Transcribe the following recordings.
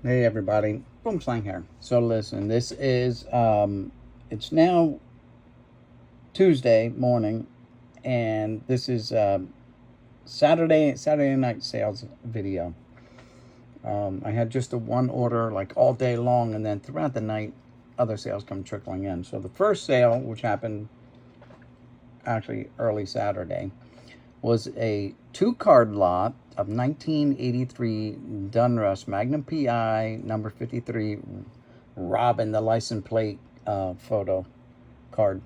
Hey everybody, Boom Slang here. So listen, this is it's now Tuesday morning, and this is Saturday night sales video. I had just a one order like all day long, and then throughout the night, other sales come trickling in. So the first sale, which happened actually early Saturday, was a 2-card lot of 1983 Donruss Magnum PI number 53 Robin, the license plate photo card.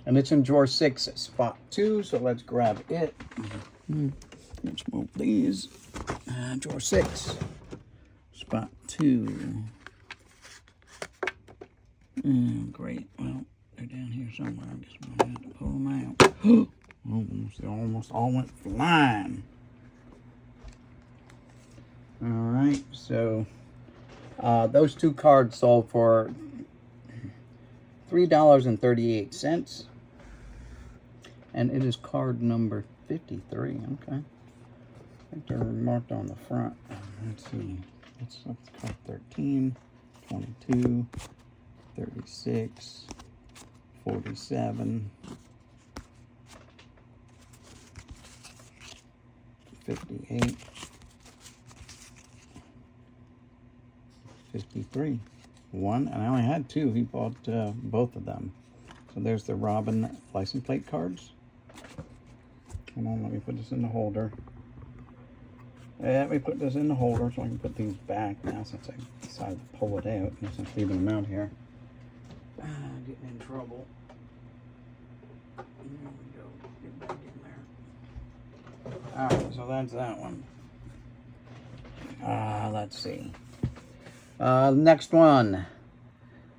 And it's in drawer 6, spot 2. So let's grab it. Let's move these. Drawer 6, spot 2. Great. Well, they're down here somewhere. I guess I'm going to have to pull them out. They almost all went flying. All right, so those 2 cards sold for $3.38, and it is card number 53. Okay, I think they're marked on the front. Let's see. It's card 13, 22, 36, 47. 58, 53. One, and I only had 2. He bought both of them. So there's the Robin license plate cards. Hold on, let me put this in the holder. Let me put this in the holder so I can put these back now, since I decided to pull it out instead of leaving them out here. Getting in trouble. There we go. Get back in there. Alright, so that's that one. Let's see. Next one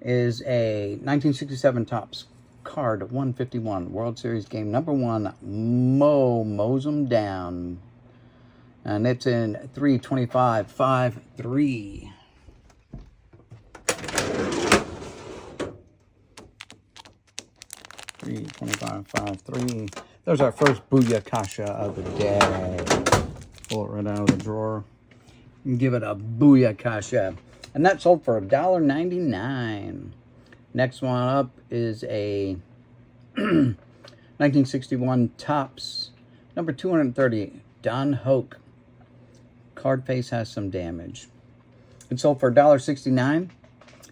is a 1967 Topps card 151 World Series game number 1 mows 'em down, and it's in 325-5-3. There's our first Booyakasha of the day. Pull it right out of the drawer and give it a Booyakasha. And that sold for $1.99. Next one up is a 1961 Topps number 230 Don Hoke. Card face has some damage. It sold for $1.69,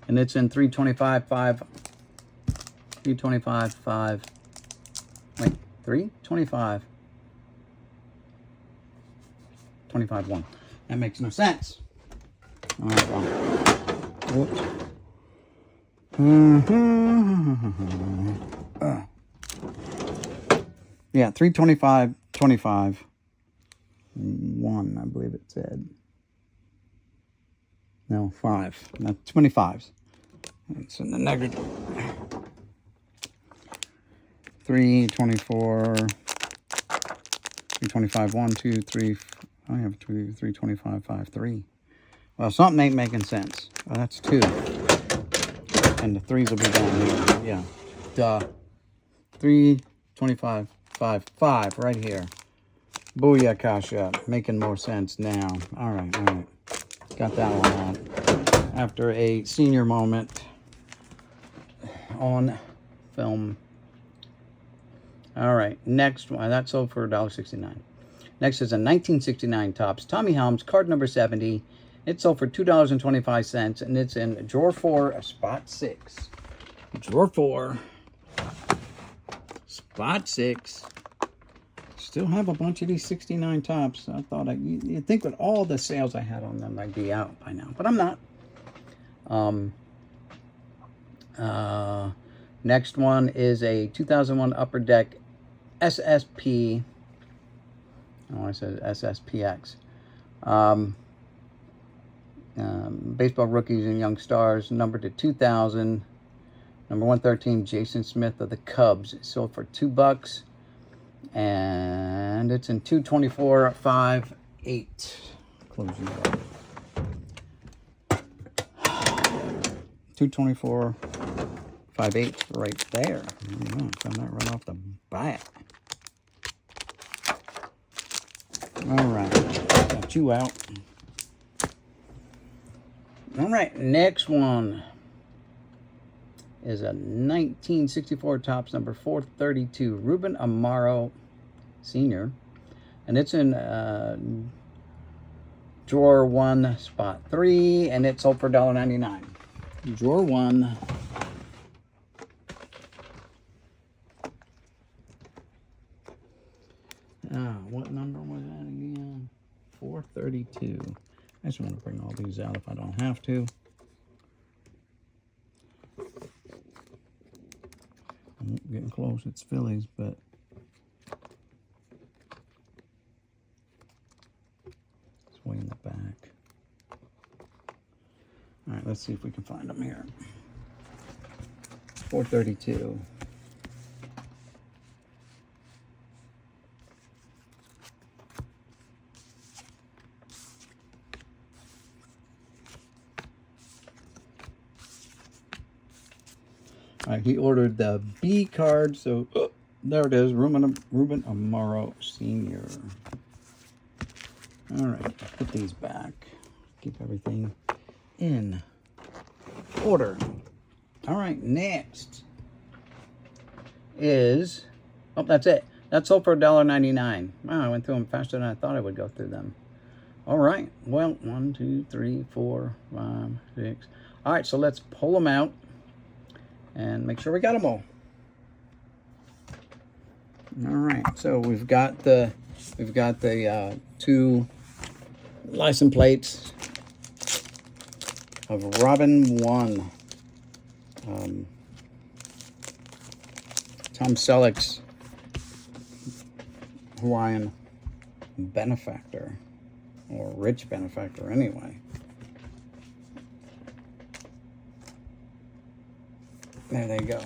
and it's in 325-5. 325-5. Wait, 325. 25-1. That makes no sense. All right, well. Whoops. Yeah, 325-25. 1, I believe it said. No, 5. No, 25s. It's in the negative. 324. 325, 1, 2, 3. I have 325, 5, 3. Well, something ain't making sense. Well, that's 2. And the 3s will be down here. Yeah. Duh. 325, 5, 5 right here. Booyakasha. Making more sense now. All right. Got that one out. After a senior moment on film. All right. Next one. That sold for $1.69. Next is a 1969 Topps Tommy Helms card number 70. It sold for $2.25, and it's in drawer 4, spot 6. Drawer 4, spot 6. Still have a bunch of these 69 Topps. I thought you'd think with all the sales I had on them, I'd be out by now, but I'm not. Next one is a 2001 Upper Deck SSP. Oh, I said SSPX. Baseball Rookies and Young Stars, numbered to 2000. Number 113, Jason Smith of the Cubs. It sold for $2, and it's in 224-5-8. Closing door. 224-5-8 right there. Found that right off the bat. All right, got you out. All right, next one is a 1964 Topps number 432, Ruben Amaro Sr. And it's in drawer 1, spot 3, and it sold for $1.99. Drawer 1. What number was that again? 432. I just want to bring all these out if I don't have to. I'm getting close. It's Phillies, but it's way in the back. All right, let's see if we can find them here. 432. All right, he ordered the B card, so there it is, Ruben Amaro Sr. All right, put these back. Keep everything in order. All right, next is, oh, that's it. That sold for $1.99. Wow, I went through them faster than I thought I would go through them. All right, well, 1, 2, 3, 4, 5, 6. All right, so let's pull them out and make sure we got them all. All right, so we've got the 2 license plates of Robin 1. Tom Selleck's Hawaiian benefactor, or rich benefactor anyway. There they go.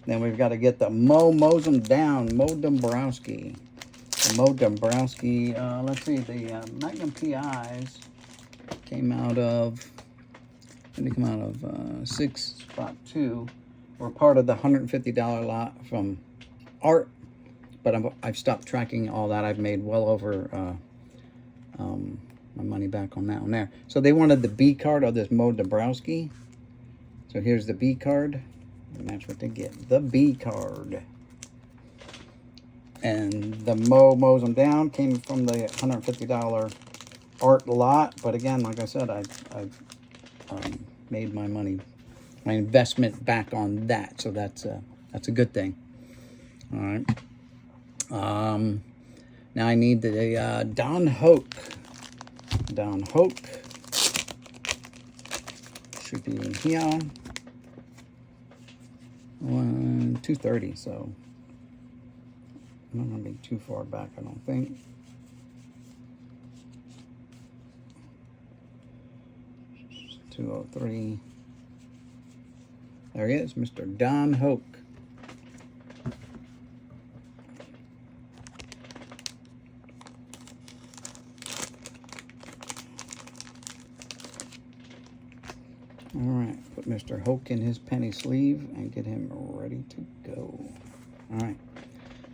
Then we've got to get the Mo Mows 'em Down, Mo Dombrowski. The Mo Dombrowski, let's see, the Magnum PIs came out of, when they come out of 6 spot 2, were part of the $150 lot from Art, but I've stopped tracking all that. I've made well over my money back on that one there. So they wanted the B card of this Mo Dombrowski. So here's the B card, and that's what they get, the B card. And the Mo Mows 'em Down came from the $150 Art lot, but again, like I said, I've made my money, my investment back on that, so that's a good thing. All right. Now I need the Don Hoke. Don Hoke should be in here. 230, so I'm not going to be too far back, I don't think. $203. There he is, Mr. Don Hoke. All right, put Mr. Hoke in his penny sleeve and get him ready to go. All right.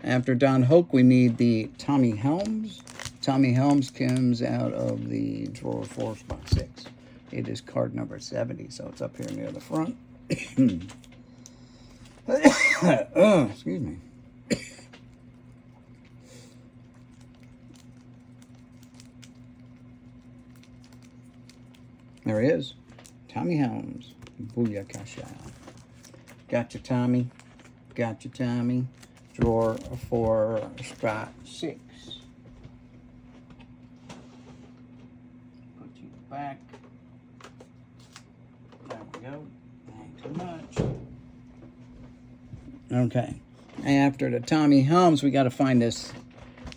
After Don Hoke, we need the Tommy Helms. Tommy Helms comes out of the drawer 4 spot 6. It is card number 70, so it's up here near the front. Excuse me. There he is. Tommy Helms. Booyakasha. Gotcha, Tommy. Gotcha, Tommy. Drawer 4 spot 6. Put you back. There we go. Ain't too much. Okay. After the Tommy Helms, we got to find this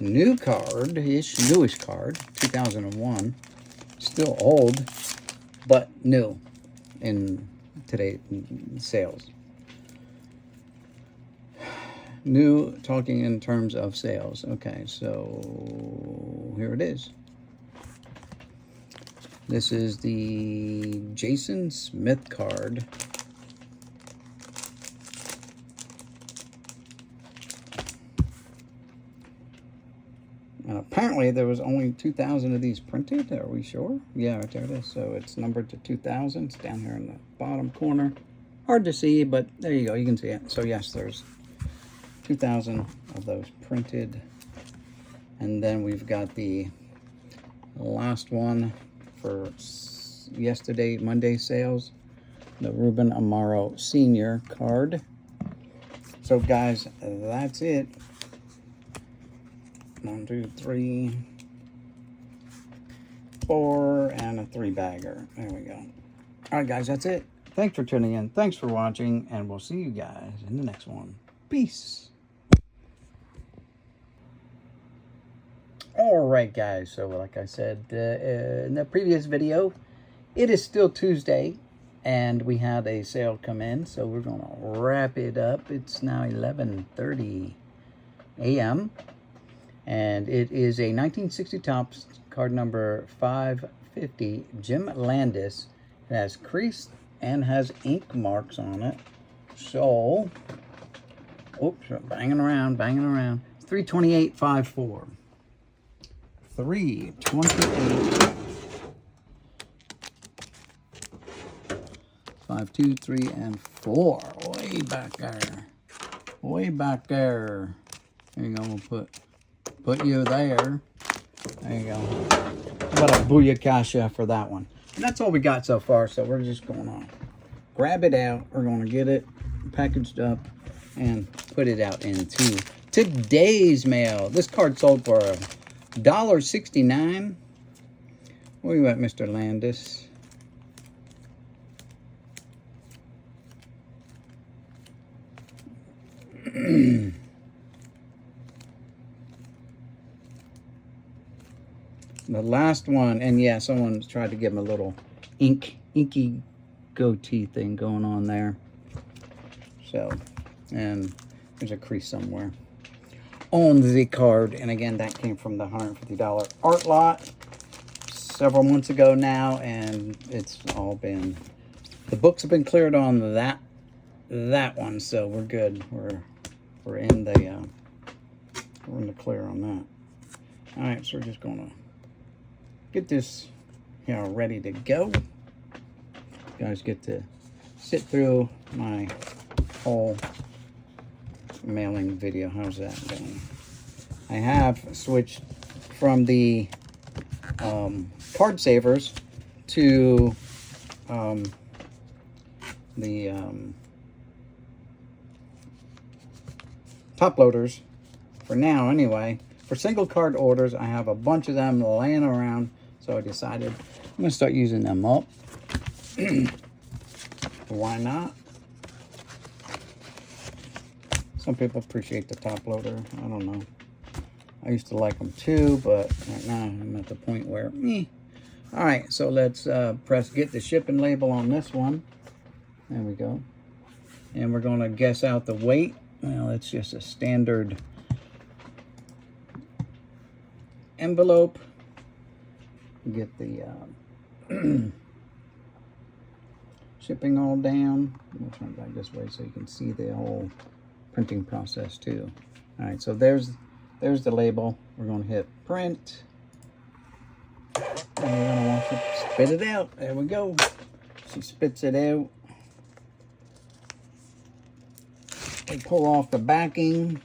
new card-ish, newish card, 2001. Still old, but new in today's sales. New, talking in terms of sales. Okay, so here it is. This is the Jason Smith card. apparently there was only 2,000 of these printed. Are we sure? Yeah, right there it is. So it's numbered to 2,000. It's down here in the bottom corner. Hard to see, but there you go. You can see it. So yes, there's 2,000 of those printed. And then we've got the last one for yesterday, Monday sales. The Ruben Amaro Senior card. So guys, that's it. 1, 2, 3, 4, and a 3-bagger. There we go. All right, guys, that's it. Thanks for tuning in. Thanks for watching, and we'll see you guys in the next one. Peace. All right, guys. So, like I said in the previous video, it is still Tuesday, and we had a sale come in, so we're going to wrap it up. It's now 11:30 a.m., and it is a 1960 Topps card number 550, Jim Landis. It has crease and has ink marks on it. So, oops, banging around. 328.54. 328. 5, 2, 3, and 4. Way back there. Way back there. There you go. We'll put you there. There you go. What a booyakasha for that one. And that's all we got so far, so we're just going to grab it out. We're going to get it packaged up and put it out into today's mail. This card sold for $1.69. Where you at, Mr. Landis? The last one, and yeah, someone tried to give him a little inky goatee thing going on there. So, and there's a crease somewhere on the card. And again, that came from the $150 art lot several months ago now, and it's all been, the books have been cleared on that one, so we're good. We're in the clear on that. All right, so we're just gonna get this, ready to go. You guys get to sit through my whole mailing video. How's that going? I have switched from the card savers to the top loaders for now anyway. For single card orders, I have a bunch of them laying around, so I decided I'm going to start using them up. Why not? Some people appreciate the top loader. I don't know. I used to like them too, but right now I'm at the point where, All right, so let's press get the shipping label on this one. There we go. And we're going to guess out the weight. Well, it's just a standard envelope. Get the shipping all down. We'll turn it back this way so you can see the whole printing process too. All right, so there's the label. We're going to hit print. And we're going to watch it spit it out. There we go. She spits it out. We pull off the backing,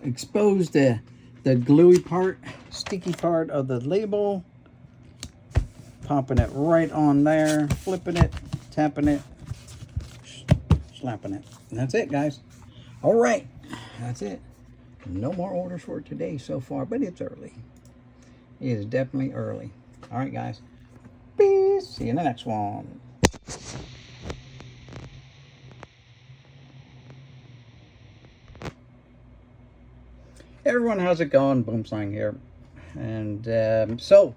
expose the gluey part, sticky part of the label, popping it right on there, flipping it, tapping it, slapping it. And that's it, guys. All right, that's it. No more orders for today so far, but it's early. It is definitely early. All right, guys. Peace. See you in the next one. Hey everyone, how's it going? Boomslang here. And so,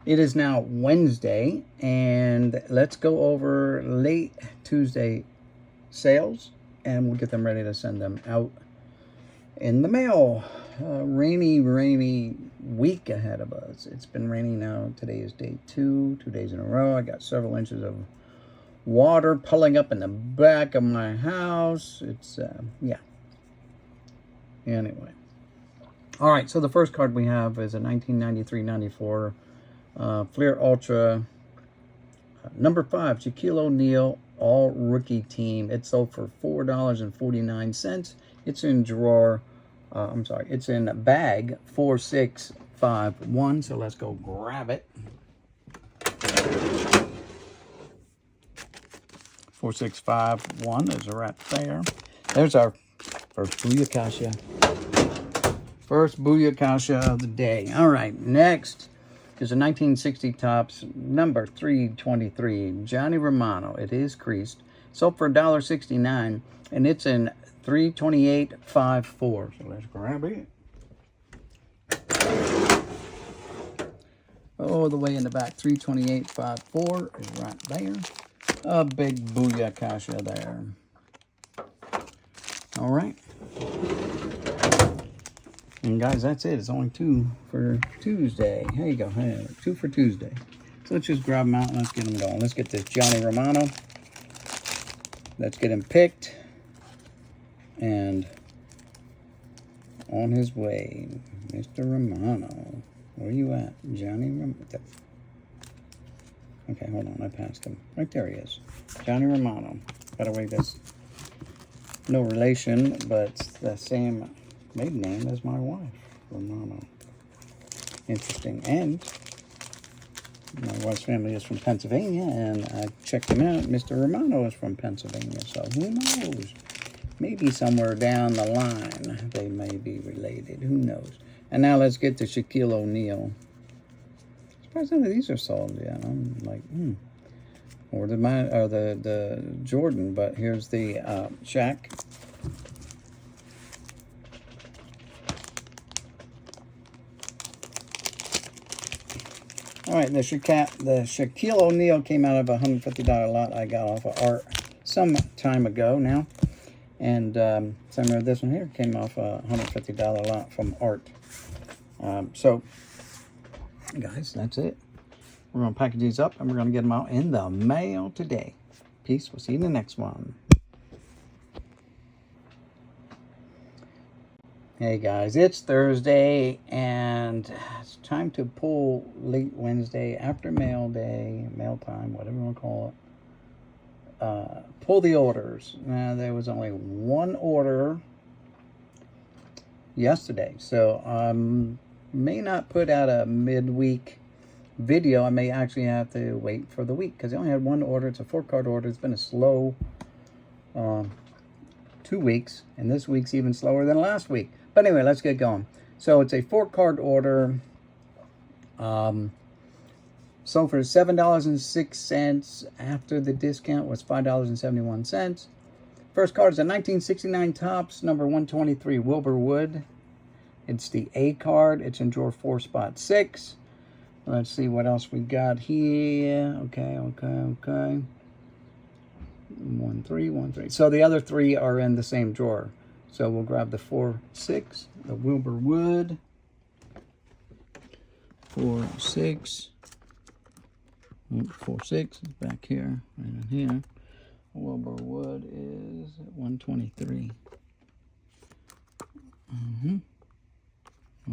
it is now Wednesday, and let's go over late Tuesday sales, and we'll get them ready to send them out in the mail. Rainy week ahead of us. It's been raining now. Today is day 2 days in a row. I got several inches of water pulling up in the back of my house. It's, yeah. Anyway. All right, so the first card we have is a 1993-94 Fleer Ultra number 5 Shaquille O'Neal All Rookie Team. It sold for $4.49. It's in drawer. It's in bag 4651. So let's go grab it. 4651 is right there. There's our first Booyakasha. First Booyakasha of the day. All right, next is a 1960 Topps number 323 Johnny Romano. It is creased. Sold for $1.69, and it's in 328.54. So let's grab it. Oh, the way in the back, 328.54 is right there. A big Booyakasha there. All right. And guys, that's it. It's only 2 for Tuesday. Here you go. Hey, 2 for Tuesday. So let's just grab them out and let's get them going. Let's get this Johnny Romano. Let's get him picked. And on his way, Mr. Romano. Where you at? Johnny Romano. Okay, hold on. I passed him. Right there he is. Johnny Romano. By the way, that's no relation, but it's the same maiden name as my wife, Romano. Interesting. And my wife's family is from Pennsylvania, and I checked them out. Mr. Romano is from Pennsylvania, so who knows? Maybe somewhere down the line they may be related. Who knows? And now let's get to Shaquille O'Neal. Surprised none of these are sold yet. I'm like, or the Jordan, but here's the Shaq. All right, the Shaquille O'Neal came out of a $150 lot I got off of Art some time ago now. And same with this one here, came off a $150 lot from Art. So, guys, that's it. We're going to package these up, and we're going to get them out in the mail today. Peace. We'll see you in the next one. Hey guys, it's Thursday, and it's time to pull late Wednesday after mail day, mail time, whatever you want to call it. Pull the orders. Now, there was only one order yesterday, so I may not put out a midweek video. I may actually have to wait for the week because I only had one order. It's a 4-card order. It's been a slow 2 weeks, and this week's even slower than last week. But anyway, let's get going. So it's a 4-card order. Sold for $7.06. After the discount was $5.71. First card is a 1969 Topps number 123 Wilbur Wood. It's the A card. It's in drawer 4, spot 6. Let's see what else we got here. Okay. 1, 3, 1, 3. So the other 3 are in the same drawer. So we'll grab the 4, 6, the Wilbur Wood. 4, 6. 4, 6 is back here, right in here. Wilbur Wood is 123.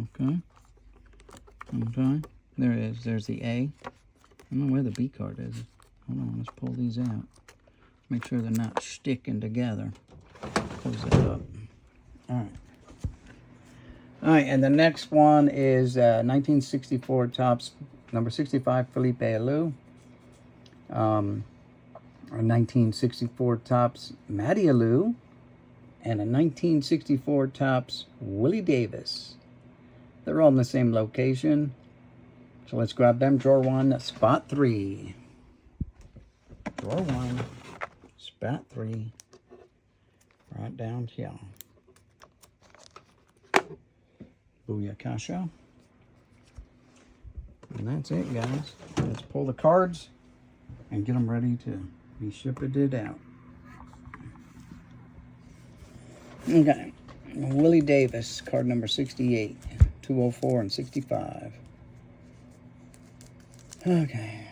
Okay. There it is. There's the A. I don't know where the B card is. Hold on, let's pull these out. Make sure they're not sticking together. Close that up. All right, and the next one is 1964 Topps number 65 Felipe Alou. Or 1964 Topps Matty Alou. And a 1964 Topps Willie Davis. They're all in the same location. So let's grab them. Drawer 1, spot 3. Drawer 1, spot 3. Right down here. Booyakasha. And that's it, guys. Let's pull the cards and get them ready to be shipped out. Okay. Willie Davis, card number 68, 204 and 65. Okay.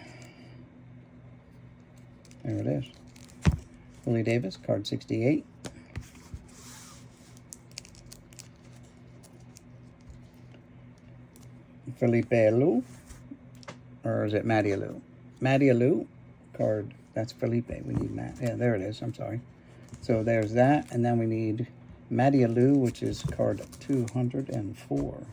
There it is. Willie Davis, card 68. Felipe Alou. Or is it Matty Alou? Matty Alou card. That's Felipe. We need Matt. Yeah, there it is. I'm sorry. So there's that. And then we need Matty Alou, which is card 204.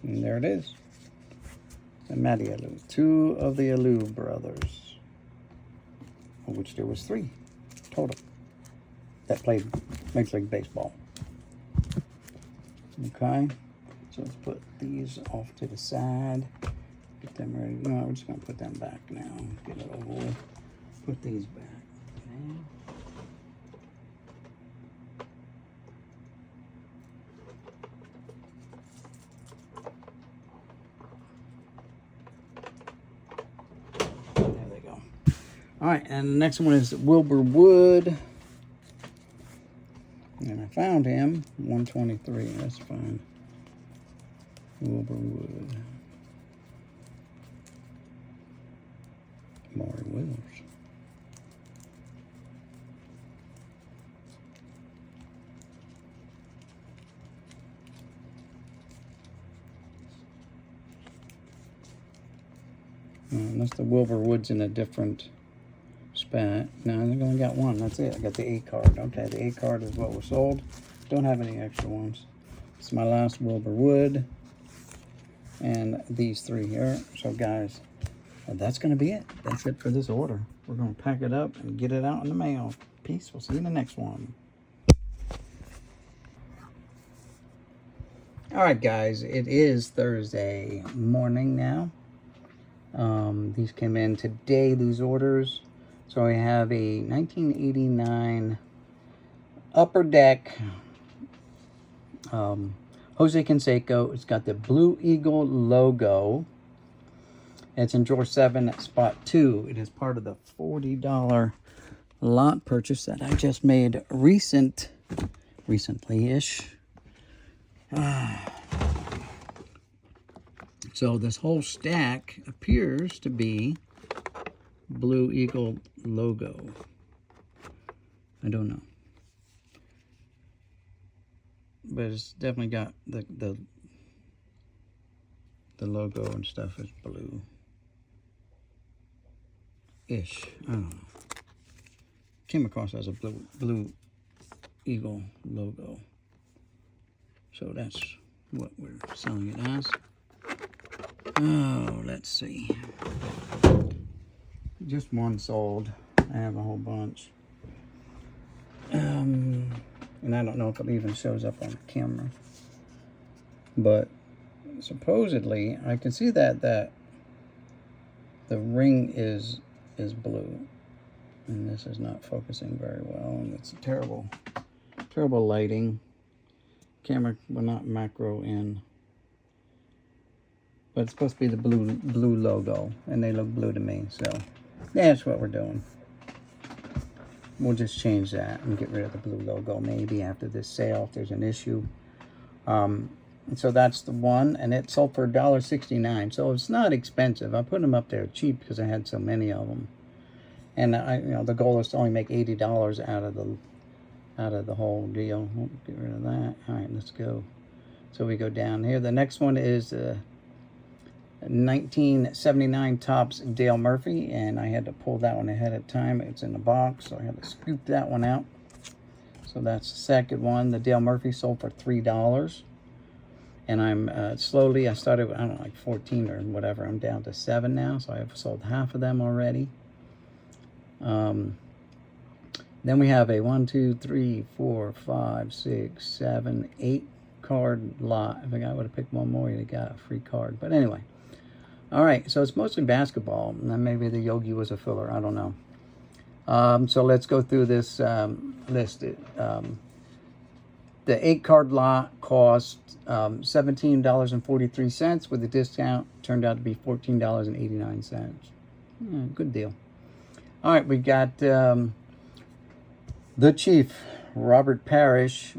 And there it is. The Matty Alou. 2 of the Alou brothers. Of which there was 3 total that played Major League Baseball. Okay. So let's put these off to the side. Get them ready. No, we're just going to put them back now. Get it over with. Put these back. Okay. There they go. All right, and the next one is Wilbur Wood. And I found him. 123. That's fine. Wilbur Wood. Maury Wills. Unless the Wilbur Wood's in a different spot. No, I think I only got one. That's it. I got the 8 card. Okay, the 8 card is what was sold. Don't have any extra ones. It's my last Wilbur Wood. And these 3 here. So guys, that's going to be it. That's it for this order. We're going to pack it up and get it out in the mail. Peace. We'll see you in the next one. All right, guys. It is Thursday morning now. These came in today, these orders. So I have a 1989 Upper Deck Jose Canseco. It's got the Blue Eagle logo. It's in drawer 7, spot 2. It is part of the $40 lot purchase that I just made recently-ish. So this whole stack appears to be Blue Eagle logo. I don't know. But it's definitely got the logo and stuff is blue-ish. I don't know. Came across as a Blue Eagle logo. So that's what we're selling it as. Oh, let's see. Just one sold. I have a whole bunch. And I don't know if it even shows up on the camera. But supposedly, I can see that the ring is blue. And this is not focusing very well. And it's terrible lighting. Camera will not macro in. But it's supposed to be the blue logo. And they look blue to me. So that's what we're doing. We'll just change that and get rid of the blue logo maybe after this sale if there's an issue. So that's the one, and it sold for $1.69. So it's not expensive. I put them up there cheap because I had so many of them. And the goal is to only make $80 out of the whole deal. We'll get rid of that. All right, let's go. So we go down here. The next one is 1979 Topps Dale Murphy, and I had to pull that one ahead of time. It's in the box, so I had to scoop that one out. So that's the second one. The Dale Murphy sold for $3, and I'm slowly, I started with, I don't know, like 14 or whatever. I'm down to 7 now, so I've sold half of them already. Then we have a 1, 2, 3, 4, 5, 6, 7, 8 card lot. If I would have picked one more, you'd have got a free card. But anyway. All right, so it's mostly basketball. And then maybe the Yogi was a filler. I don't know. So let's go through this list. The 8 card lot cost $17.43 with a discount. Turned out to be $14.89. Good deal. All right, we got the Chief, Robert Parrish,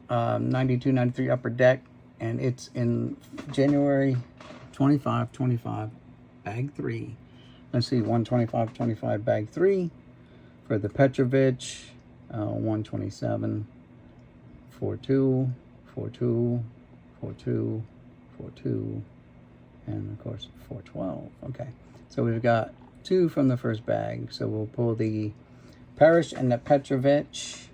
92-93 Upper Deck, and it's in January 25, bag 3. Let's see, 125-25 bag 3 For the Petrovic, 127, 42, 42, 42, 42, and of course 412. Okay, so we've got 2 from the first bag. So we'll pull the Parrish and the Petrovic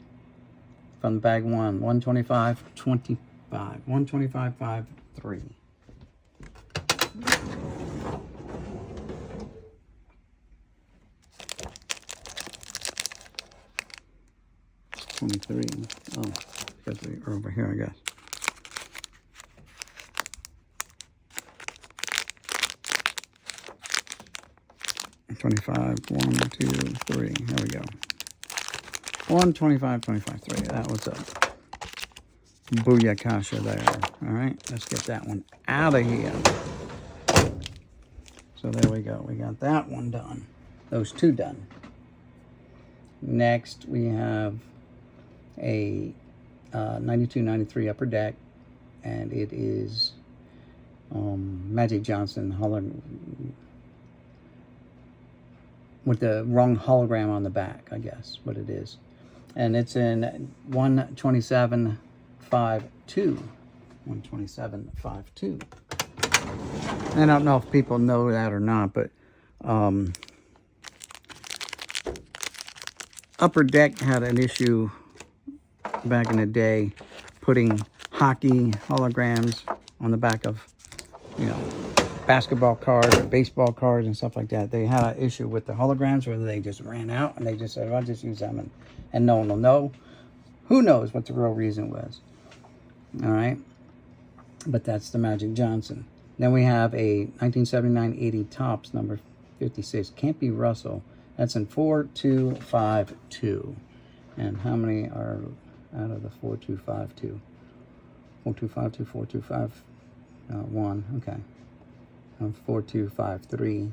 from bag 1, 125, 25, 125, 5, 3. 23. Oh, because they are over here, I guess. $25, 1, 2, 3. Here we go. 1, 25, 25, 3. That was a booyakasha there. All right, let's get that one out of here. So there we go. We got that one done. Those 2 done. Next, we have a 92-93 Upper Deck, and it is Magic Johnson with the wrong hologram on the back, I guess, what it is. And it's in 127.52. 127.52. I don't know if people know that or not, but Upper Deck had an issue back in the day putting hockey holograms on the back of, you know, basketball cards or baseball cards and stuff like that. They had an issue with the holograms where they just ran out and they just said, well, I'll just use them and no one will know. Who knows what the real reason was. All right. But that's the Magic Johnson. Then we have a 1979-80 Topps number 56. Campy Russell. That's in 4252. And how many are out of the 4252? 4252, 425, 1. Okay. 4253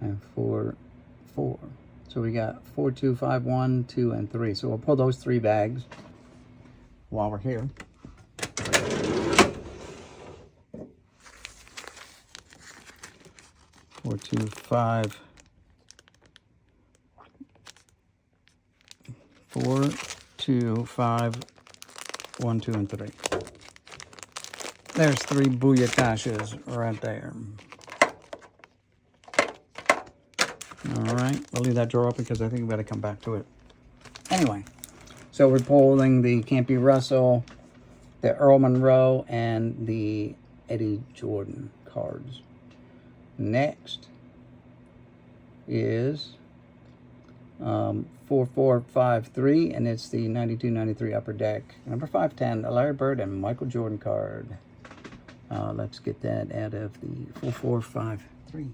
and 4. So we got 4251, 2, and 3. So we'll pull those 3 bags while we're here. Four, 2, 5, 4, 2, 5, 1, 2, and 3. There's 3 booyakashas right there. All right, we'll leave that drawer open because I think we got to come back to it. Anyway, so we're pulling the Campy Russell, the Earl Monroe, and the Eddie Jordan cards. Next is 4453, and it's the 92-93 Upper Deck, number 510, Larry Bird and Michael Jordan card. Let's get that out of the 4453.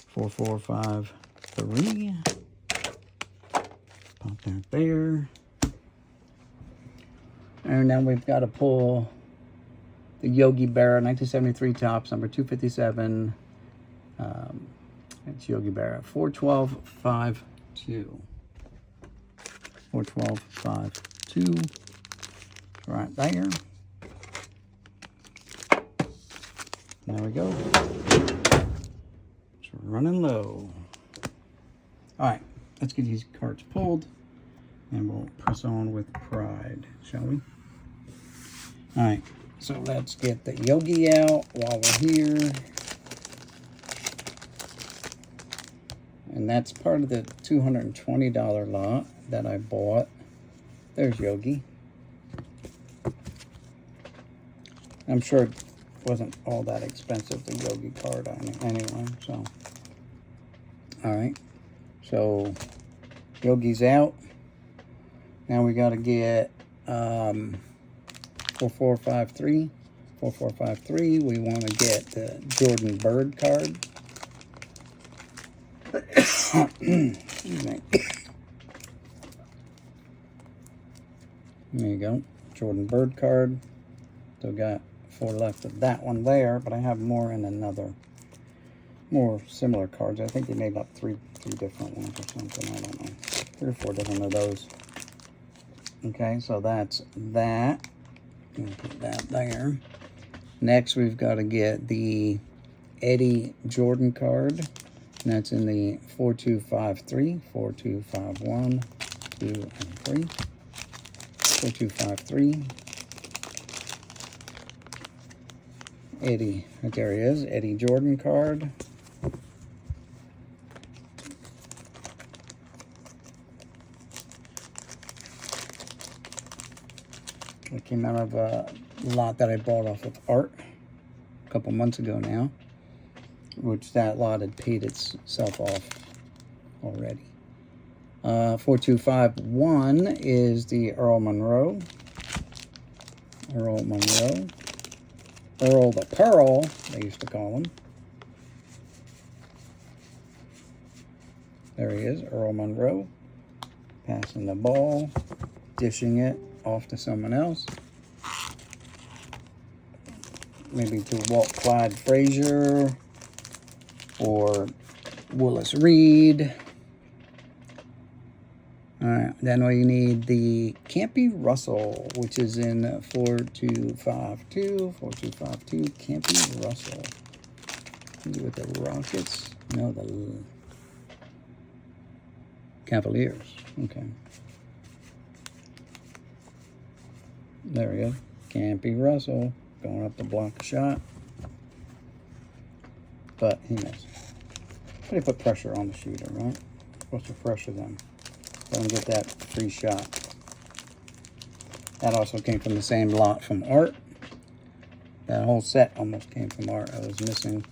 4453. Pop that there. And then we've got to pull the Yogi Berra 1973 Topps, number 257. It's Yogi Berra. 41252. 41252. Right there. There we go. It's running low. All right, let's get these cards pulled, and we'll press on with pride, shall we? All right, so let's get the Yogi out while we're here. And that's part of the $220 lot that I bought. There's Yogi. I'm sure it wasn't all that expensive, the Yogi card anyway, so. All right, so Yogi's out. Now we got to get 4453. 4453, we want to get the Jordan Bird card. Excuse me. There you go. Jordan Bird card. Still got 4 left of that one there, but I have more in another, more similar cards. I think they made up three different ones or something. I don't know. 3 or 4 different of those. Okay, so that's that. Put that there. Next, we've got to get the Eddie Jordan card. And that's in the 4253, 4251, 2, and 3. 4253. Eddie, there he is, Eddie Jordan card. It came out of a lot that I bought off of Art a couple months ago now, which that lot had paid itself off already. 4251 is the Earl Monroe. Earl Monroe. Earl the Pearl, they used to call him. There he is, Earl Monroe. Passing the ball, dishing it off to someone else. Maybe to Walt Clyde Frazier or Willis Reed. Alright, then you need the Campy Russell, which is in 4252. 4252, Campy Russell. Maybe with the Rockets? No, the Cavaliers. Okay. There we go. Campy Russell going up to block a shot. But he missed. But he put pressure on the shooter, right? Supposed to pressure them. Let him get that free shot. That also came from the same lot from Art. That whole set almost came from Art. I was missing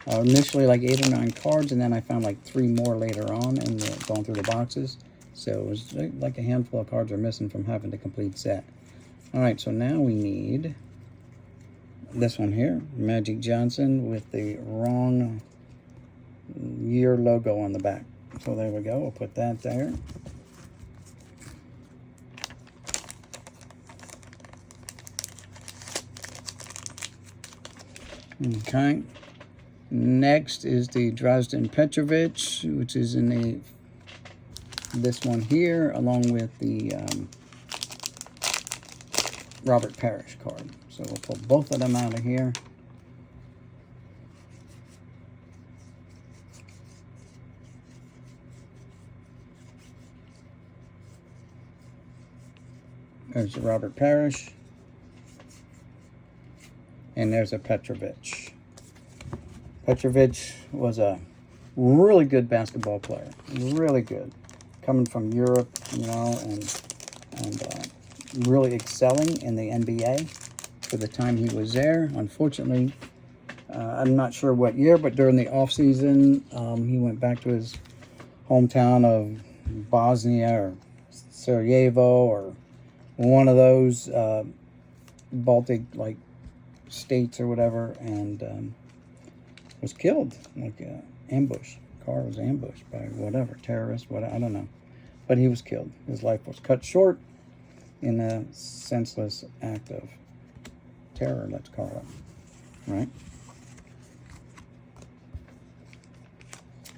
initially like 8 or 9 cards, and then I found like 3 more later on in going through the boxes. So it was like a handful of cards are missing from having the complete set. Alright, so now we need this one here, Magic Johnson, with the wrong year logo on the back. So there we go, we'll put that there. Okay, next is the Drazen Petrovic, which is in this one here, along with the Robert Parrish card. So we'll pull both of them out of here. There's a Robert Parrish. And there's a Petrovic. Petrovic was a really good basketball player. Really good. Coming from Europe, you know, and really excelling in the NBA for the time he was there. Unfortunately, I'm not sure what year, but during the off season, he went back to his hometown of Bosnia or Sarajevo or one of those Baltic like states or whatever, and was killed, like ambush. Car was ambushed by whatever terrorist, what I don't know, but he was killed. His life was cut short in a senseless act of terror, let's call it, right?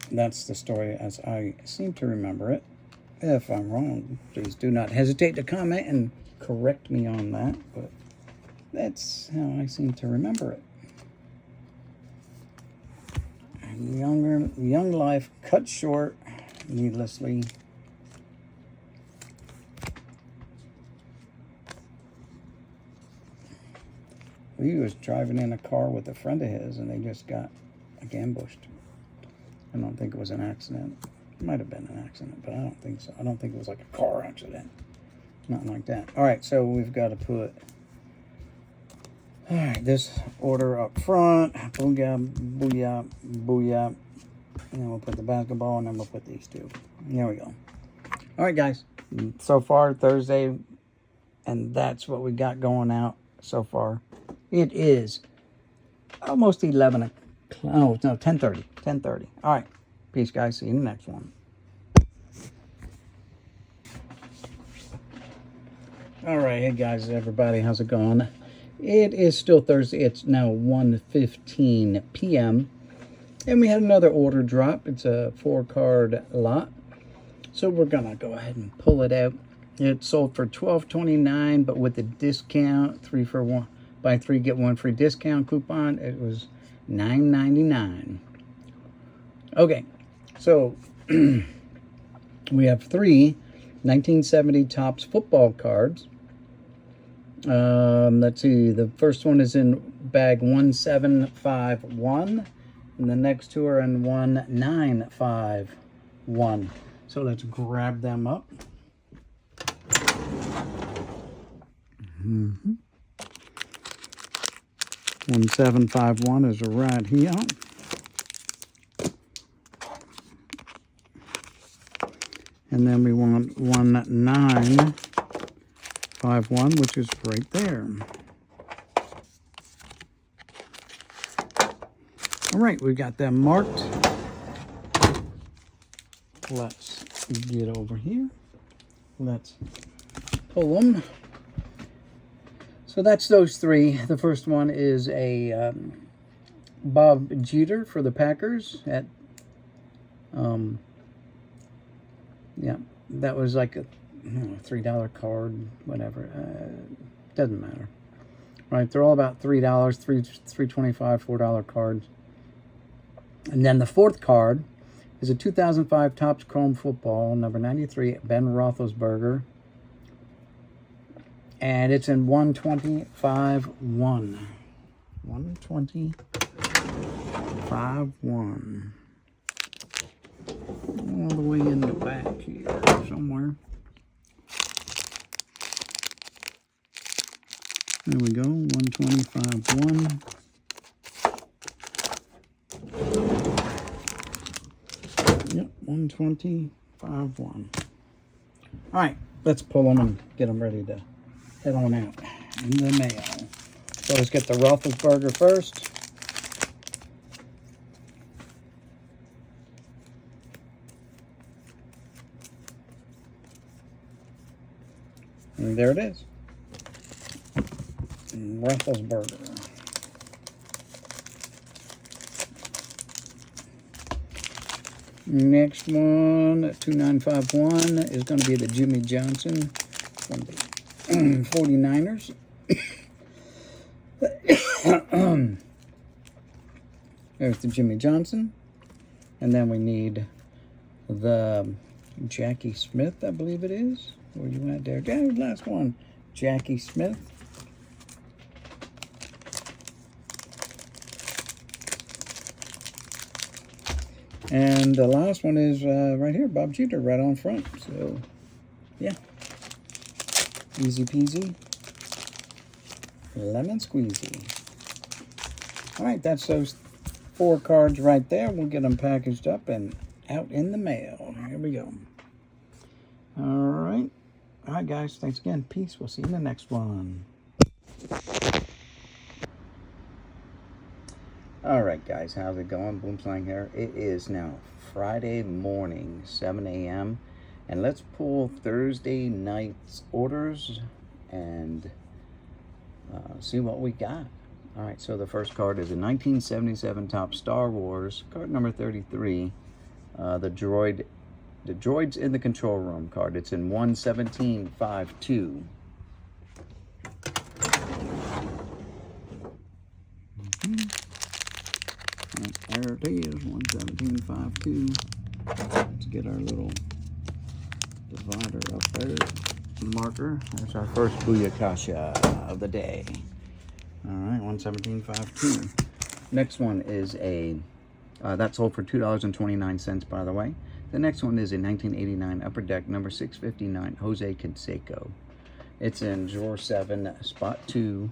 That's the story as I seem to remember it. If I'm wrong, please do not hesitate to comment and correct me on that, but that's how I seem to remember it. Young life cut short needlessly. He was driving in a car with a friend of his, and they just got like ambushed. I don't think it was an accident. It might have been an accident, but I don't think so. I don't think it was like a car accident. Nothing like that. All right, so we've got to put this order up front. Booyah, booyah, booyah. And then we'll put the basketball, and then we'll put these two. There we go. All right, guys. So far, Thursday, and that's what we got going out so far. It is almost 11 o'clock. Oh, no, 10:30. 10:30. All right. Peace, guys. See you in the next one. All right. Hey, guys, everybody. How's it going? It is still Thursday. It's now 1:15 p.m. And we had another order drop. It's a 4-card lot. So we're going to go ahead and pull it out. It sold for $12.29, but with the discount, 3 for 1, buy 3, get 1 free discount coupon, it was $9.99. Okay, So we have 3 1970 Topps football cards. Let's see. The first one is in bag 1751, and the next 2 are in 1951. So let's grab them up. 1751 is right here. And then we want 1951, which is right there. All right, we got them marked. Let's get over here. Let's pull them. So that's those 3. The first one is a Bob Jeter for the Packers at, yeah, that was like a $3 card, whatever. Doesn't matter. Right, they're all about $3, $3.25, $4 cards. And then the 4th card is a 2005 Topps Chrome Football, number 93, Ben Roethlisberger. And it's in 125-1. 125-1. All the way in the back here somewhere. There we go, 125-1. Yep, 125-1. All right, let's pull them and get them ready to head on out in the mail. So let's get the Roethlisberger first. And there it is. Roethlisberger. Next one, 2951, is going to be the Jimmy Johnson from the 49ers. There's the Jimmy Johnson. And then we need the Jackie Smith, I believe it is. Where you at there? Okay, last one. Jackie Smith. And the last one is right here, Bob Jeter, right on front. So, yeah. Easy peasy. Lemon squeezy. All right, that's those 4 cards right there. We'll get them packaged up and out in the mail. Here we go. All right. All right, guys. Thanks again. Peace. We'll see you in the next one. All right, guys. How's it going? Boomslang here. It is now Friday morning, 7 a.m. And let's pull Thursday night's orders and see what we got. All right, so the first card is a 1977 Topps Star Wars, card number 33. The Droids in the Control Room card. It's in 11752. There it is, 11752. Let's get our little divider up there. Marker. There's our first Booyakasha of the day. All right, 11752. Next one is a, that sold for $2.29, by the way. The next one is a 1989 Upper Deck number 659 Jose Canseco. It's in drawer 7, spot 2.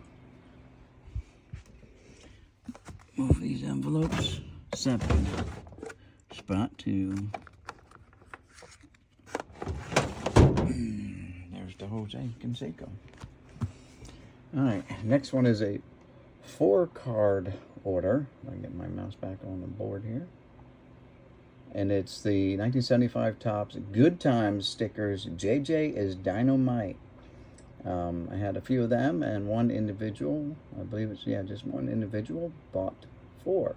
Move these envelopes. 7, spot 2. There's the Jose Canseco. All right, next one is a 4-card order. I can get my mouse back on the board here. And it's the 1975 Topps Good Times stickers. JJ is Dynamite. I had a few of them and one individual. I believe it's, yeah, just one individual bought 4.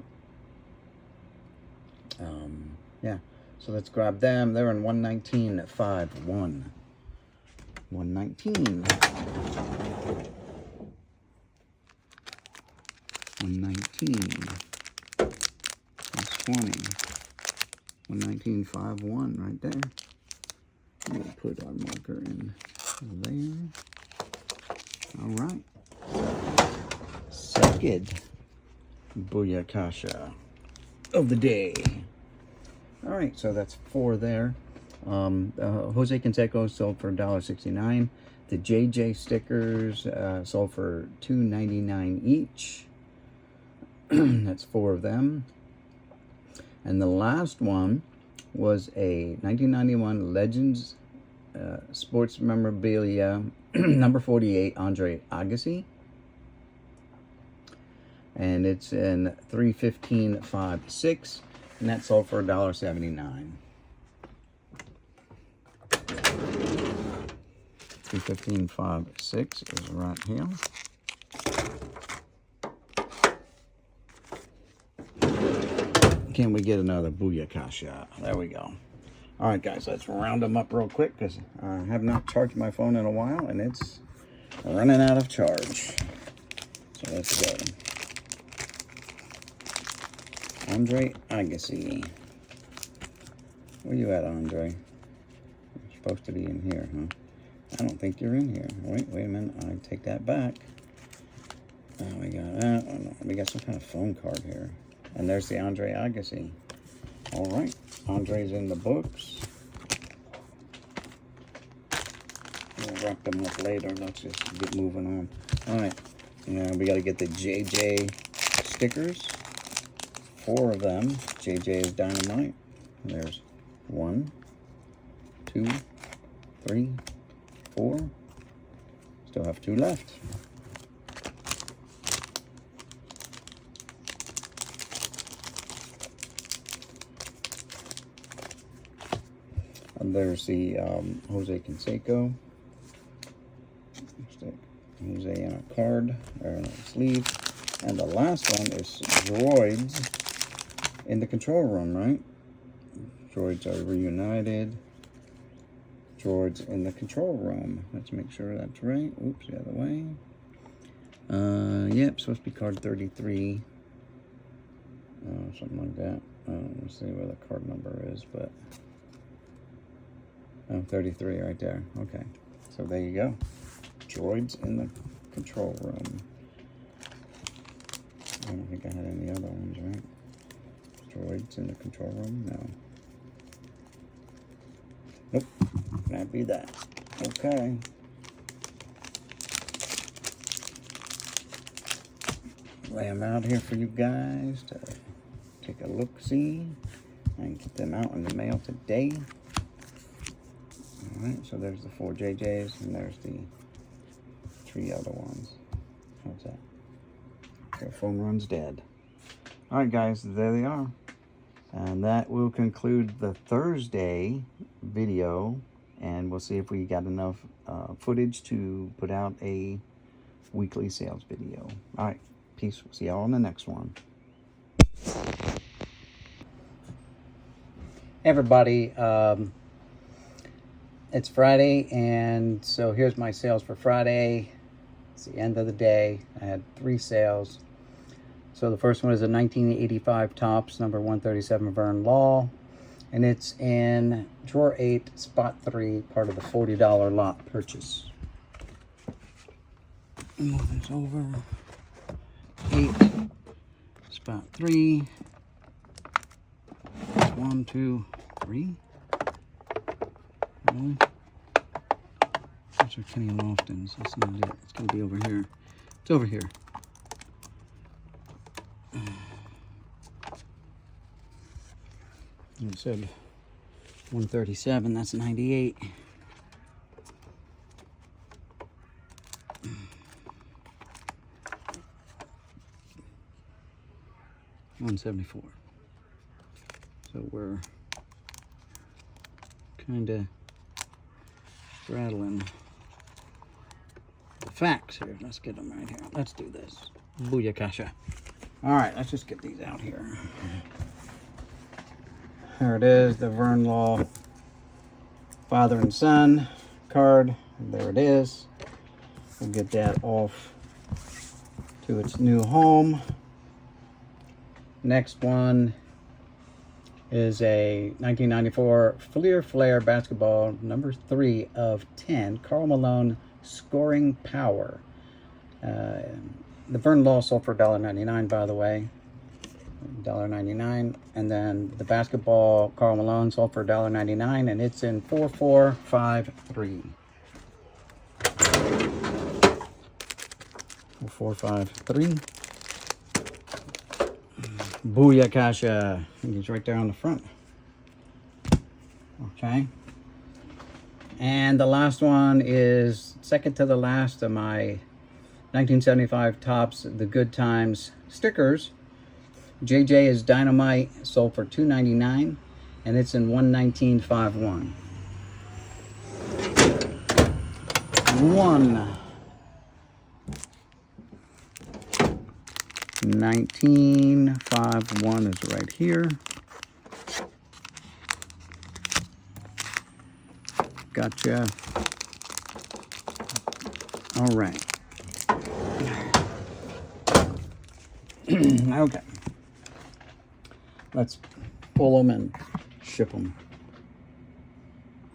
Yeah, so let's grab them. They're in 119.51. 119. 119. That's 20. 119.51 right there. We'll put our marker in there. All right. Second Booyakasha of the day. All right, so that's 4 there. Jose Canseco sold for $1.69. The JJ stickers sold for $2.99 each. That's 4 of them. And the last one was a 1991 Legends Sports Memorabilia number 48 Andre Agassi. And it's in 315.56, and that sold for $1.79. 315.56 is right here. Can we get another Booyakasha? There we go. All right, guys, let's round them up real quick because I have not charged my phone in a while, and it's running out of charge. So let's go. Andre Agassi. Where you at, Andre? You're supposed to be in here, huh? I don't think you're in here. Wait a minute. I take that back. We got that. Oh, no. We got some kind of phone card here. And there's the Andre Agassi. All right. Andre's in the books. We'll wrap them up later. Let's just get moving on. All right. Now we got to get the JJ stickers. 4 of them. JJ is Dynamite. There's 1, 2, 3, 4. Still have 2 left. And there's the Jose Canseco. Jose in a card, or in a sleeve. And the last one is Droids in the control room, right? Droids are reunited. Droids in the control room. Let's make sure that's right. Oops, the other way. Yep, supposed to be card 33. Something like that. Let's see where the card number is, but... 33 right there. Okay, so there you go. Droids in the control room. I don't think I had any other ones, right? Droids in the control room? No. Nope. Can't be that. Okay. Lay them out here for you guys to take a look-see and get them out in the mail today. Alright, so there's the 4 JJs and there's the 3 other ones. How's that? Their phone runs dead. Alright guys, there they are. And that will conclude the Thursday video. And we'll see if we got enough footage to put out a weekly sales video. Alright, peace. We'll see y'all on the next one. Hey everybody, it's Friday, and so here's my sales for Friday. It's the end of the day. I had 3 sales. So the first one is a 1985 Topps, number 137 Vern Law. And it's in drawer 8, spot 3, part of the $40 lot purchase. Move this over. 8, spot 3. That's 1, 2, 3. Really? Those are Kenny Lofton's. That's not it. It's going to be over here. It's over here. It said 137. That's 98. 174. So we're kind of straddling the facts here. Let's get them right here. Let's do this. Booyakasha. All right, let's just get these out here. There it is, the Vern Law father and son card. There it is. We'll get that off to its new home. Next one is a 1994 Fleer Flare basketball, number 3 of 10. Karl Malone scoring power. The Vern Law sold for $1.99, by the way. $1.99. And then the basketball Karl Malone sold for $1.99, and it's in 4453. 4453. Booyah Kasha. It's right there on the front. Okay. And the last one is second to the last of my 1975 Topps The Good Times stickers. JJ is Dynamite, sold for $2.99, and it's in 11951. 1951 is right here. Gotcha. All right. Okay. Let's pull them and ship them.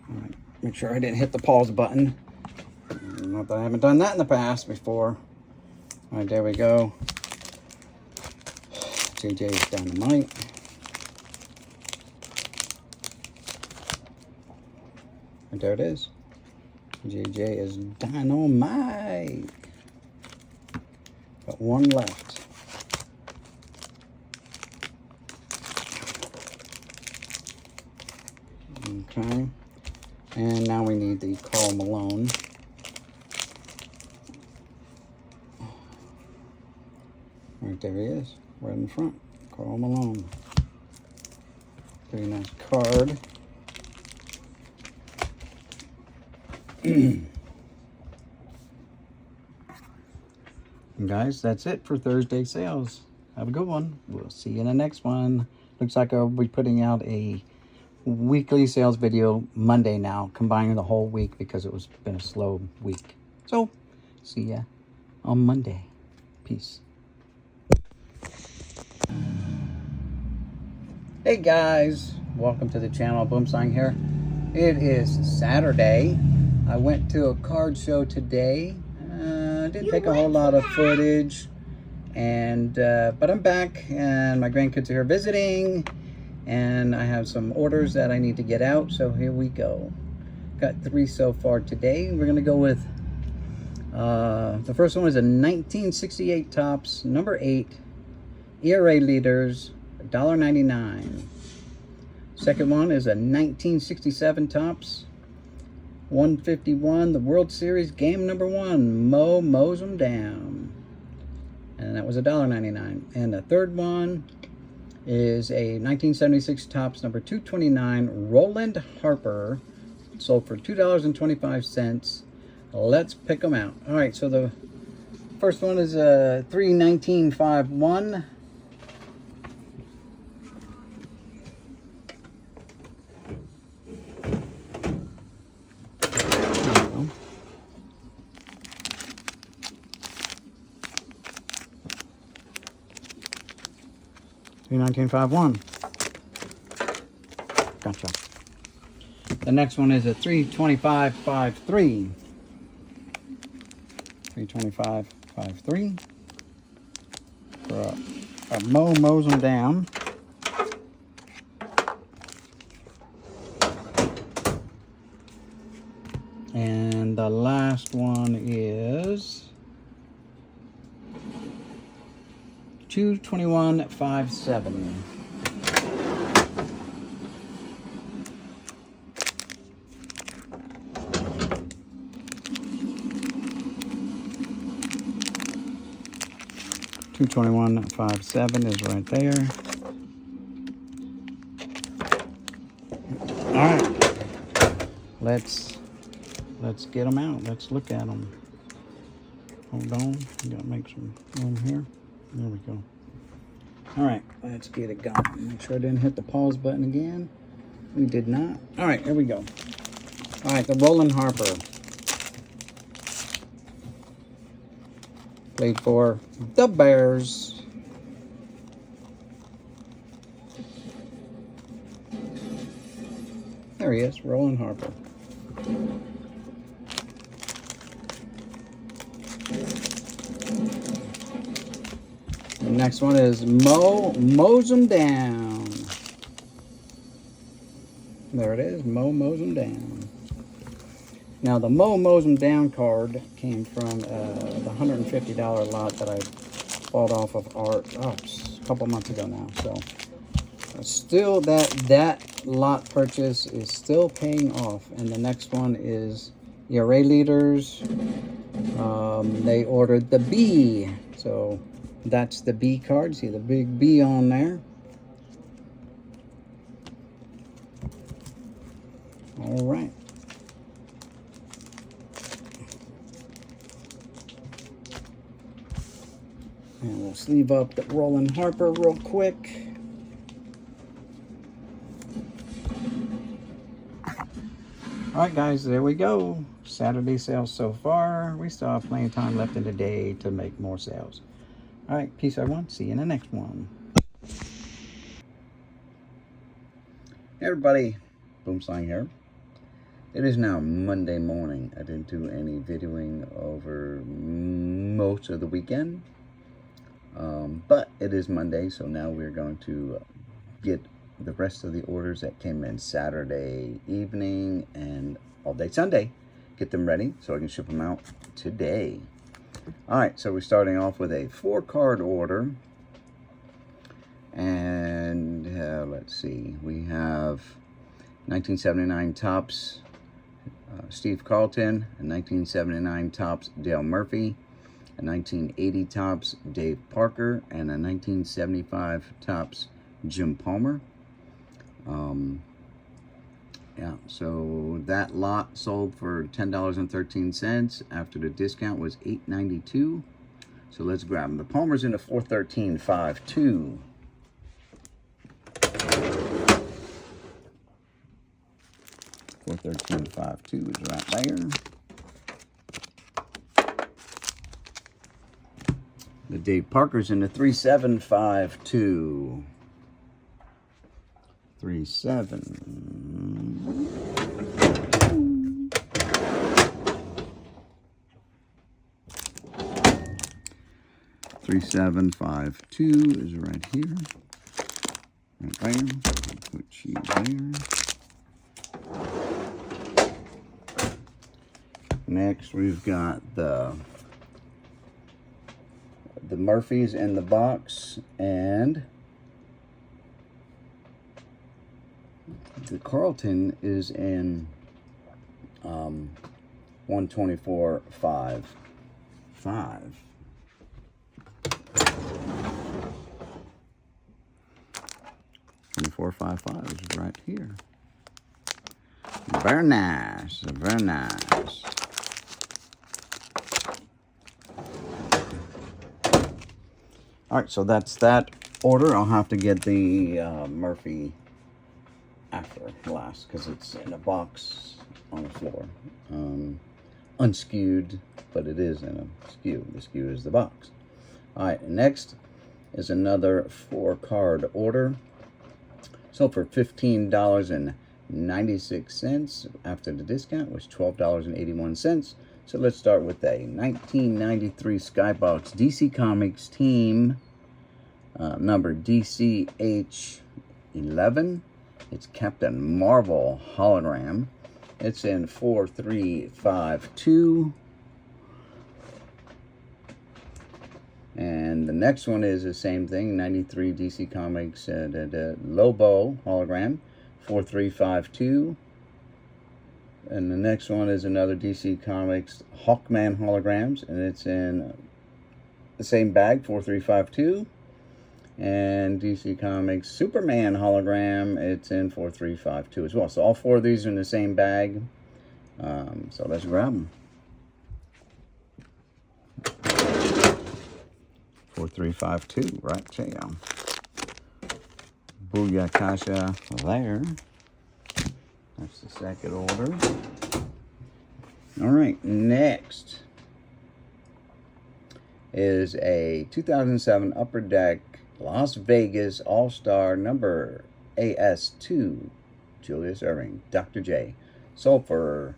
All right. Make sure I didn't hit the pause button. Not that I haven't done that in the past before. All right, there we go. JJ's Dynamite. And there it is. JJ is Dynamite. Got one left. Okay. And now we need the Karl Malone. Right there he is. Right in the front. Karl Malone. Very nice card. And guys, that's it for Thursday sales. Have a good one. We'll see you in the next one. Looks like I'll be putting out a weekly sales video Monday now, combining the whole week because it was been a slow week. So, see ya on Monday. Peace. Hey guys, welcome to the channel. Boomslang here. It is Saturday. I went to a card show today. Didn't take a whole lot of footage, and but I'm back, and my grandkids are here visiting, and I have some orders that I need to get out. So here we go. Got 3 so far today. We're gonna go with the first one is a 1968 Topps number 8 ERA leaders, $1.99. Second one is a 1967 Topps 151, the World Series game number 1, Mo mows them down, and that was $1.99. And the third one is a 1976 Topps number 229, Roland Harper, sold for $2.25. Let's pick them out. All right, so the first one is a 3/1951. 3/1951. Gotcha. The next one is a 3/2553. 3/2553. For a Mo mows them down. And the last one is 2/2157. $221.57 is right there. All right, let's get them out. Let's look at them. Hold on, we gotta make some room here. There we go. All right, let's get it going. Make sure I didn't hit the pause button again. We did not. All right, here we go. All right, the Roland Harper. Played for the Bears. There he is, Roland Harper. The next one is mows 'em down. There it is, mows 'em down. Now the mows 'em down card came from the $150 lot that I bought off of Art a couple months ago now. So still that lot purchase is still paying off. And the next one is ERA leaders. They ordered the B, so that's the B card. See the big B on there. All right. And we'll sleeve up the Roland Harper real quick. All right, guys, there we go. Saturday sales so far. We still have plenty of time left in the day to make more sales. All right, peace, everyone. See you in the next one. Hey, everybody. Boomslang here. It is now Monday morning. I didn't do any videoing over most of the weekend. But it is Monday, so now we're going to get the rest of the orders that came in Saturday evening and all day Sunday. Get them ready so I can ship them out today. All right, so we're starting off with a 4-card order. And let's see, we have 1979 Topps Steve Carlton, a 1979 Topps Dale Murphy, a 1980 Topps Dave Parker, and a 1975 Topps Jim Palmer. Yeah, so that lot sold for $10.13. After the discount was $8.92. So let's grab them. The Palmer's in the 413.52. $413.52 is right there. The Dave Parker's in the 3752. 3752 is right here. Right there. Put you there. Next, we've got the Murphys in the box, and the Carlton is in 124.5. 24.55 is right here. Very nice, very nice. All right, so that's that order. I'll have to get the Murphy after last because it's in a box on the floor. Unskewed, but it is in a skew. The skew is the box. All right, next is another 4-card order. So for $15.96 after the discount was $12.81. So let's start with a 1993 Skybox DC Comics team, number DCH11. It's Captain Marvel hologram. It's in 4352. And the next one is the same thing, 93 DC Comics the Lobo hologram, 4352. And the next one is another DC Comics Hawkman holograms, and it's in the same bag, 4352. And DC Comics Superman hologram, it's in 4352 as well. So all 4 of these are in the same bag. So let's grab them. 4352, right there. Booyakasha there. That's the second order. All right, next is a 2007 Upper Deck Las Vegas All-Star number AS2 Julius Erving, Dr. J. Sold for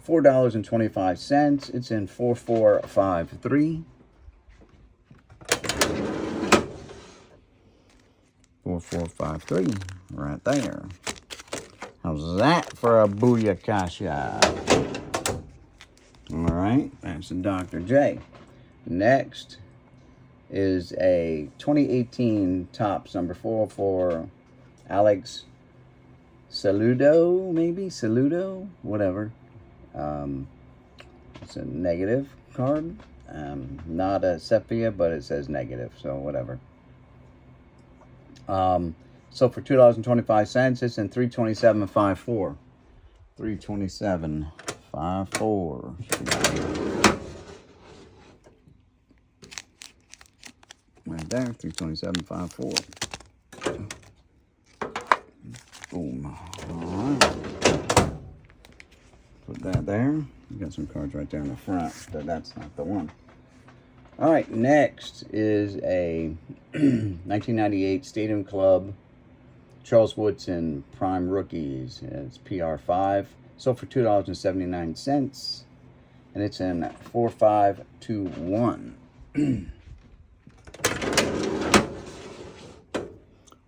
$4.25. It's in 4453. 4453, right there. How's that for a Booyakasha? All right, that's the Dr. J. Next is a 2018 Topps number 404, Alex Saludo, maybe? Saludo? Whatever. It's a negative card. Not a sepia, but it says negative, so whatever. So for $2.25, it's in 327.54. 327.54. Right there, 327.54. Boom. All right. Put that there. You got some cards right there in the front, but that's not the one. All right, next is a 1998 Stadium Club Charles Woodson Prime Rookies. It's PR5. Sold for $2.79, and it's in 4521.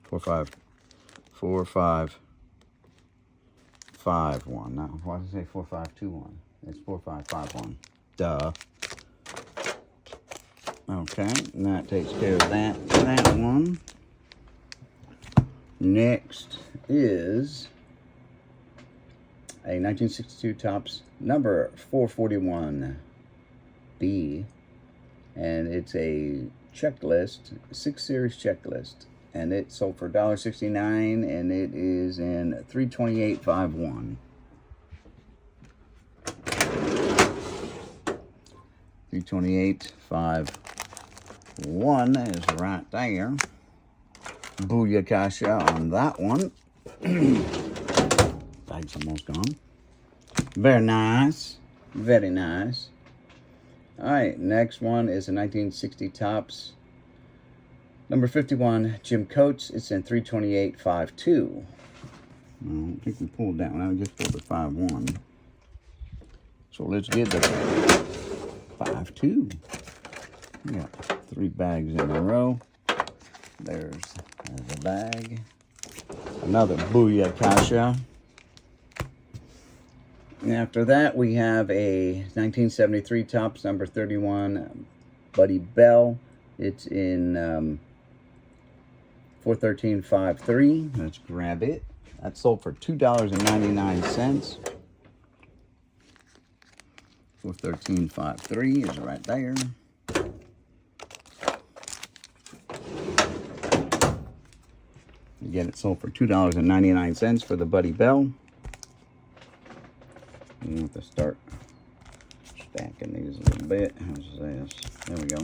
4551. Now, why did I say 4521? It's 4551. Duh. Okay, and that takes care of that one. Next is a 1962 Topps number 441B, and it's a checklist, 6 series checklist, and it sold for $1.69, and it is in 328.51. 328.51 is right there. Booyakasha on that one. Bag's almost gone. Very nice. Very nice. Alright, next one is a 1960 Topps number 51, Jim Coates. It's in 328.52. I don't think we pulled that one. I just pulled the 5-1. So let's get the 5-2. We got 3 bags in a row. There's a bag. Another Booyakasha. And after that, we have a 1973 Topps number 31, Buddy Bell. It's in 413.53. Let's grab it. That sold for $2.99. 413.53 is right there. Again, it sold for $2.99 for the Buddy Bell. You have to start stacking these a little bit. How's this? There we go.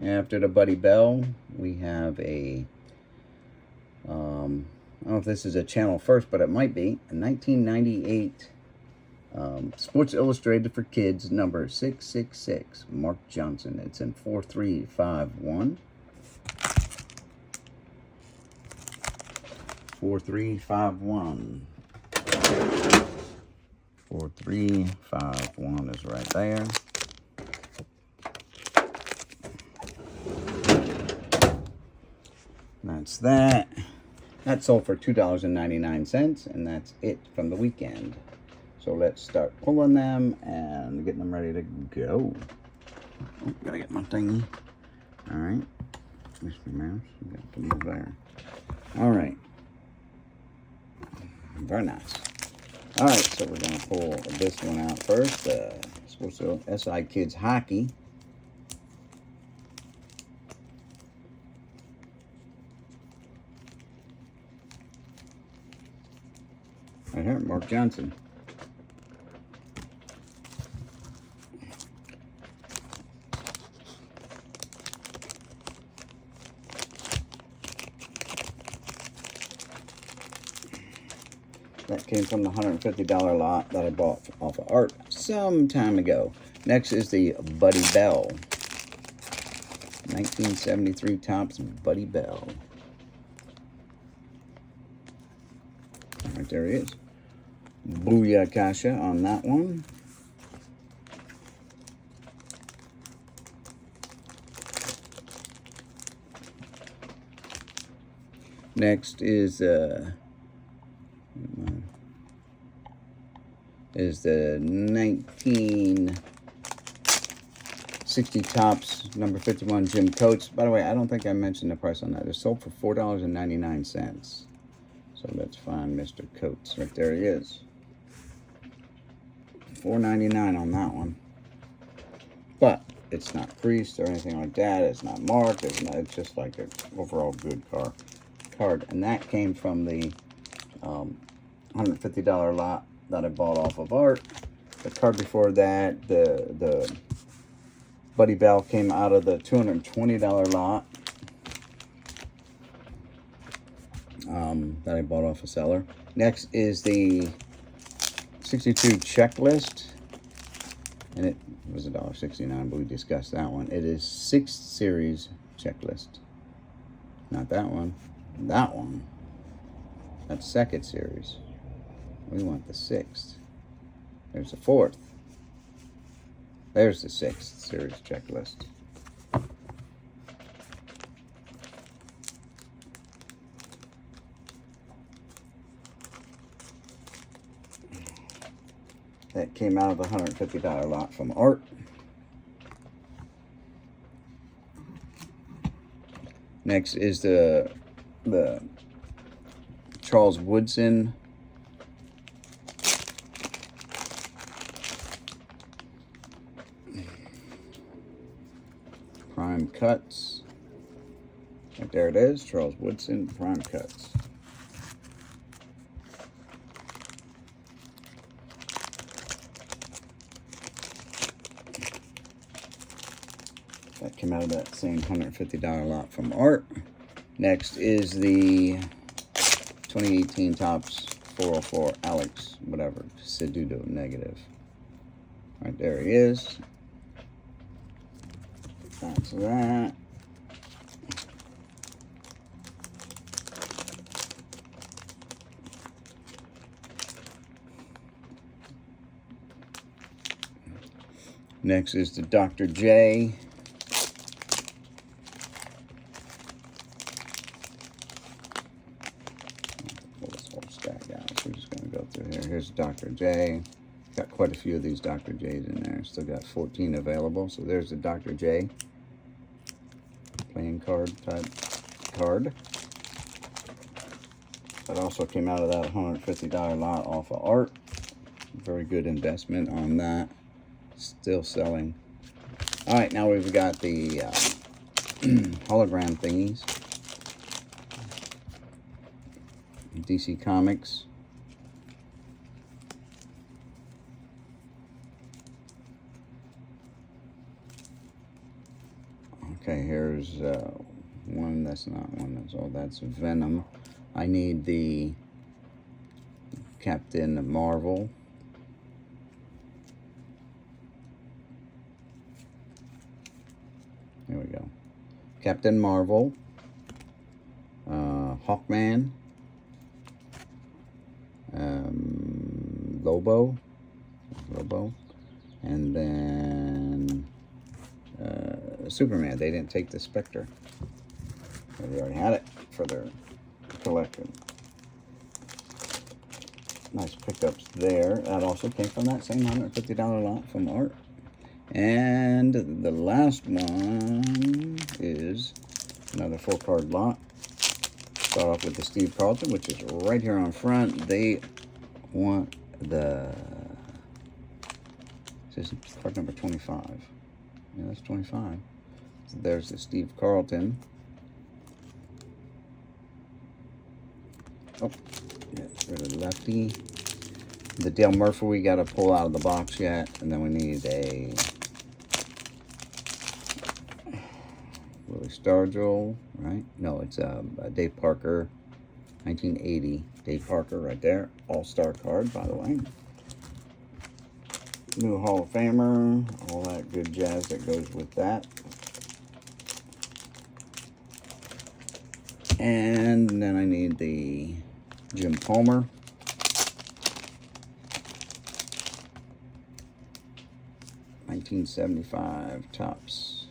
After the Buddy Bell, we have a, I don't know if this is a channel first, but it might be, a 1998 Sports Illustrated for Kids number 666, Mark Johnson. It's in 4351. 4351. 4351 is right there. That's that. That sold for $2.99, and that's it from the weekend. So let's start pulling them and getting them ready to go. Oh, gotta get my thingy. All right. Mr. Mouse, you got to move there. All right. Very nice. All right, so we're going to pull this one out first. Sports SI Kids Hockey. Right here, Mark Johnson. That came from the $150 lot that I bought off of Art some time ago. Next is the Buddy Bell. 1973 Topps Buddy Bell. Right there he is. Booyah Kasha on that one. Next is the 1960 Topps number 51 Jim Coates. By the way, I don't think I mentioned the price on that. It sold for $4.99. So let's find Mr. Coates. Right there he is. $4.99 on that one. But it's not creased or anything like that. It's not marked. It's just like an overall good card. And that came from the $150 lot that I bought off of Art. The card before that, the Buddy Bell, came out of the $220 lot that I bought off a seller. Next is the 62 checklist, and it was $1.69, but we discussed that one. It is 6th series checklist. Not that one. That one. That's 2nd series. We want the 6th. There's the 4th. There's the 6th series checklist. That came out of the $150 lot from Art. Next is the Charles Woodson Prime Cuts. Right there it is, Charles Woodson Prime Cuts. That came out of that same $150 lot from Art. Next is the 2018 Topps 404 Alex, whatever, Cedudo negative. Right there he is. That's that. Next is the Dr. J. Pull this whole stack out. So we're just going to go through here. Here's Dr. J. Got quite a few of these Dr. J's in there. Still got 14 available. So there's the Dr. J. Playing card type card. That also came out of that $150 lot off of Art. Very good investment on that. Still selling. All right, now we've got the hologram thingies. DC Comics. Okay, here's one. That's not one. That's all. That's Venom. I need the Captain Marvel. There we go. Captain Marvel. Hawkman. Lobo. And then Superman. They didn't take the Spectre. They already had it for their collection. Nice pickups there. That also came from that same $150 lot from Art. And the last one is another full card lot. Start off with the Steve Carlton, which is right here on front. They want the, this is card number 25. Yeah, that's 25. So there's the Steve Carlton. Oh, get rid of the lefty. The Dale Murphy we got to pull out of the box yet. And then we need a Willie Stargell, right? No, it's a Dave Parker, 1980. Dave Parker right there. All-star card, by the way. New Hall of Famer. All that good jazz that goes with that. And then I need the Jim Palmer. 1975 Topps.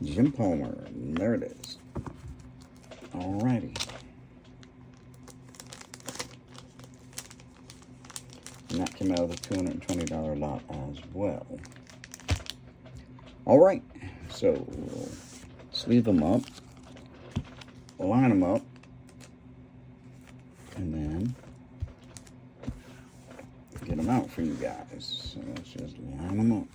Jim Palmer. There it is. Alrighty. And that came out of the $220 lot as well. Alright, so we'll sleeve them up, line them up, and then get them out for you guys. So let's just line them up.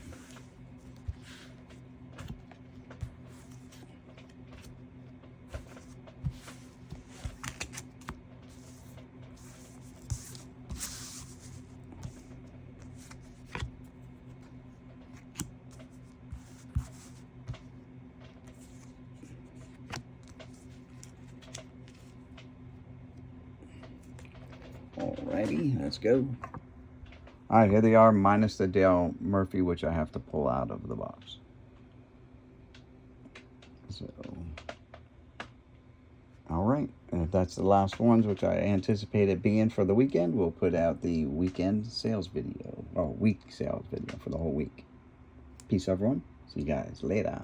Alrighty, let's go. Alright, here they are, minus the Dale Murphy, which I have to pull out of the box. So, alright, and if that's the last ones, which I anticipate it being for the weekend, we'll put out the weekend sales video, or week sales video for the whole week. Peace, everyone. See you guys later.